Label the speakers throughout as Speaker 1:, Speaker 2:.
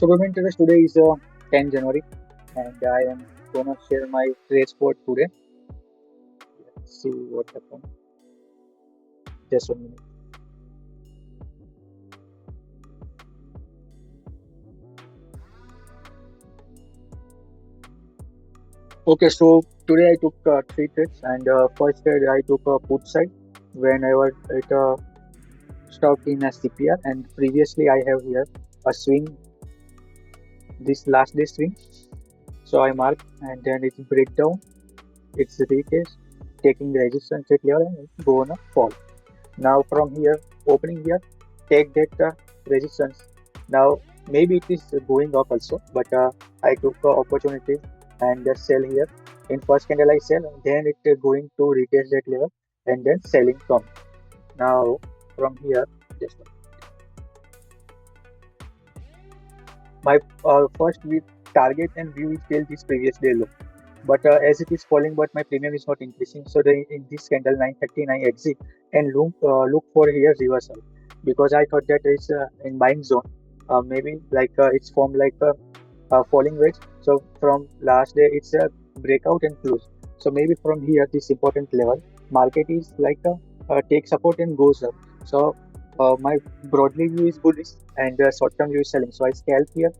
Speaker 1: So good morning traders. Today is 10 January and I am gonna share my trade spot today. Let's see what happened. Just 1 minute. Okay, so today I took three trades and first trade I took a put side when I was at stock in a CPR and previously I have here a swing, this last day swing. So I mark and then it's breakdown, it's retest, taking the resistance at level and go on a fall. Now from here, opening here, take that resistance. Now maybe it is going up also, but I took the opportunity and just sell here. In first candle I sell, then it going to retest that level and then selling come. Now from here, just my first view, target and view is till this previous day low. But as it is falling, but my premium is not increasing. So in this candle 9:30, I exit and look for here reversal because I thought that it's in buying zone. Maybe like it's formed like a falling wedge. So from last day, it's a breakout and close. So maybe from here, this important level, market is like a take support and goes up. So my broadly view is bullish and short term view is selling. So I scalp here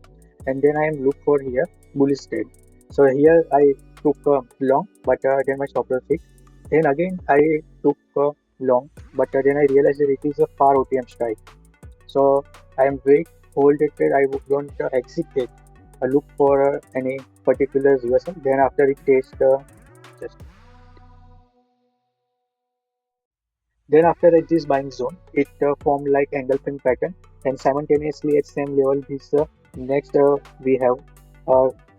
Speaker 1: and then I am look for here bullish trade. So here I took long, but then my stop loss fixed. Then again I took long, but then I realized that it is a far OTM strike. So I am wait, hold it trade. I don't exit it. I look for any particular reversal. Then after it takes just then after at this buying zone, it formed like engulfing pattern, and simultaneously at same level this next we have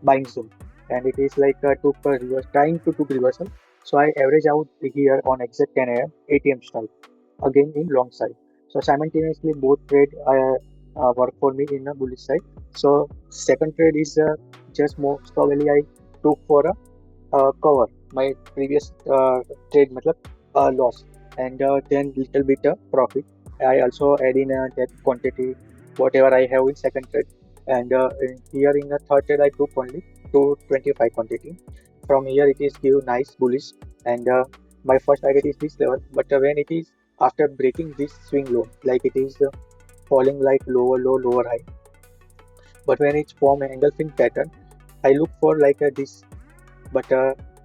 Speaker 1: buying zone, and it is like took a reverse, trying to took reversal. So I average out here on exact 10 a.m. ATM strike again in long side. So simultaneously both trade work for me in a bullish side. So second trade is just most probably I took for a cover my previous trade matlab loss and then little bit profit. I also add in that quantity whatever I have in second trade and here in the third trade I took only 225 quantity. From here it is give nice bullish and my first target is this level, but when it is after breaking this swing low like it is falling like lower low lower high, but when it's form an engulfing pattern I look for like this, but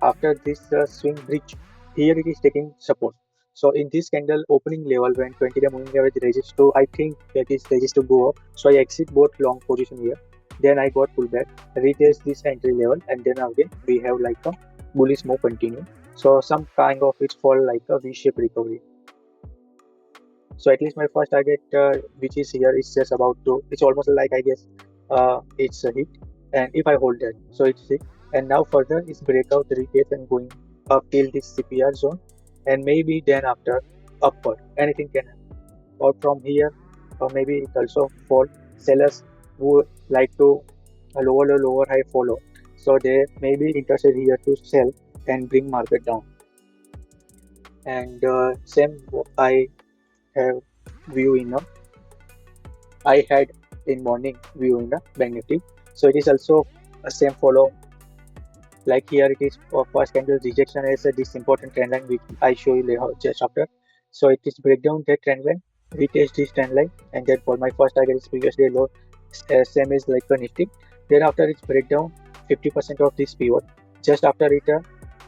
Speaker 1: after this swing bridge here it is taking support. So in this candle opening level when 20-day moving average resist to I think that is resist to go up, so I exit both long position here, then I got pullback, retest this entry level and then again we have like a bullish move continue. So some kind of it fall like a v-shaped recovery. So at least my first target which is here is just about to, it's almost like I guess it's a hit, and if I hold that so it's hit, and now further is breakout retest and going up till this CPR zone, and maybe then after upward anything can happen, or from here or maybe it also fall. Sellers who like to a lower low lower high follow, so they may be interested here to sell and bring market down. And same I have view in a I had in morning view in a bank nifty. So it is also a same follow, like here it is for first candle rejection as this important trend line which I show you later just after. So it is break down that trend line, retest this trend line, and then for my first target is previous day low, same as like a nifty. Then after its breakdown 50% of this pivot, just after it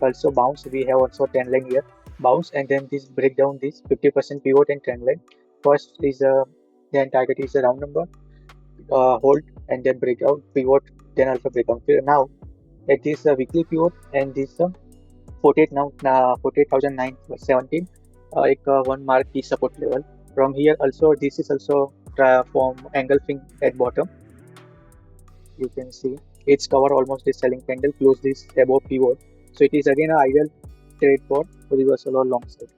Speaker 1: also bounce, we have also trend line here bounce, and then this breakdown this 50% pivot and trend line. First is then target is a round number, hold and then breakout pivot, then also breakout. Now at this weekly pivot and this 48 now 48,917 like one mark is support level. From here also this is also from engulfing at bottom, you can see it's cover almost this selling candle, close this above pivot. So it is again an ideal trade for reversal or long side.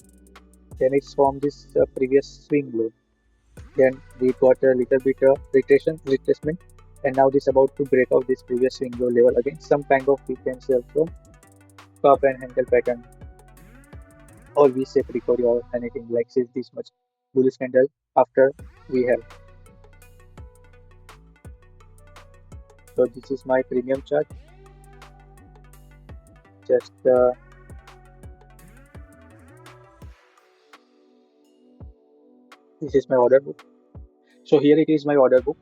Speaker 1: Then it's from this previous swing low. Then we got a little bit of retracement, and now this about to break out this previous swing low level again. Some kind of we can see also cup and handle pattern or V-shape recovery or anything like this much bullish candle after we have. So this is my premium chart. Just this is my order book. So here it is my order book.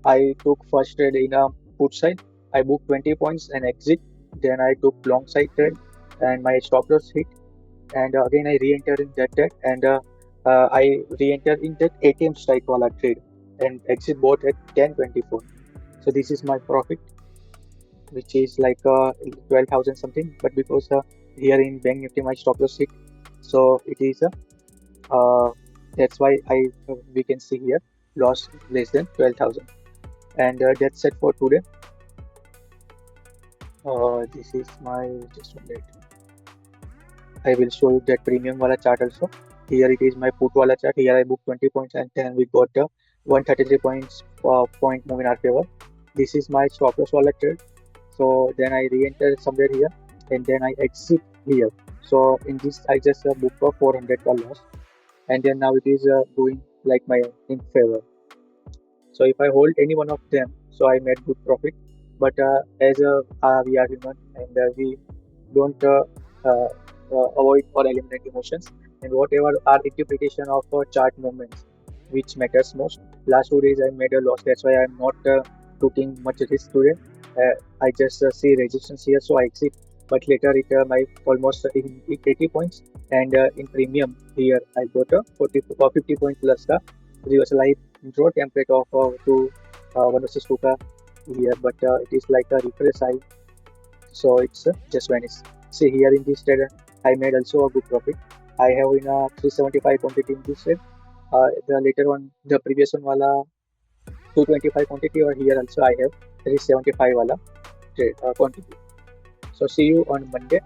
Speaker 1: I took first trade in a put side. I booked 20 points and exit. Then I took long side trade and my stop loss hit. And again I re-entered in that trade and I re-entered in that ATM strike wala trade and exit bought at 10.24. So this is my profit, which is like 12,000 something. But because here in Bank Nifty my stop loss hit, so it is that's why we can see here loss less than 12,000. And that's it for today. This is my just one minute. I will show you that premium wala chart also. Here it is my put wala chart. Here I booked 20 points and then we got 133 points point move in our favor. This is my stop loss wala trade. So then I re-enter somewhere here and then I exit here. So in this I just book a 400 loss and then now it is doing like my in favor. So if I hold any one of them, so I made good profit. But as we are human and we don't avoid or eliminate emotions, and whatever our interpretation of chart movements, which matters most. Last 2 days I made a loss. That's why I'm not taking much risk today. I just see resistance here, so I exit. But later it my almost in 80 points, and in premium here I got a 40 or 50 point plus the reversal. I draw template of to 1 versus 2 here, but it is like a refresh high, so it's just vanished. See here in this trade, I made also a good profit. I have in a 375 quantity in this trade. The later one, the previous one wala 225 quantity, or here also I have 375 wala trade quantity. So see you on Monday.